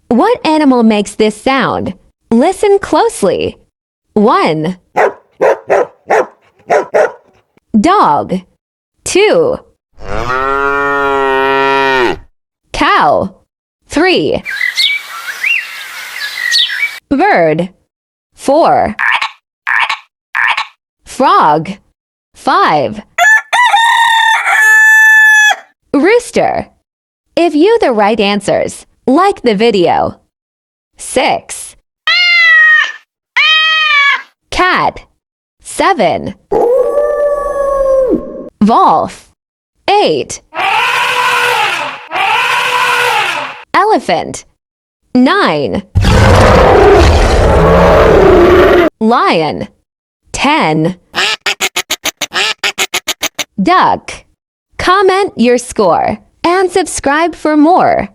What animal makes this sound? Listen closely. 1. Dog. 2. Cow. 3. Bird. 4. Frog. 5. Rooster. If you the right answers, like the video. 6. Cat. 7. Wolf. 8. Elephant. 9. Lion. 10. Duck. Comment your score and subscribe for more.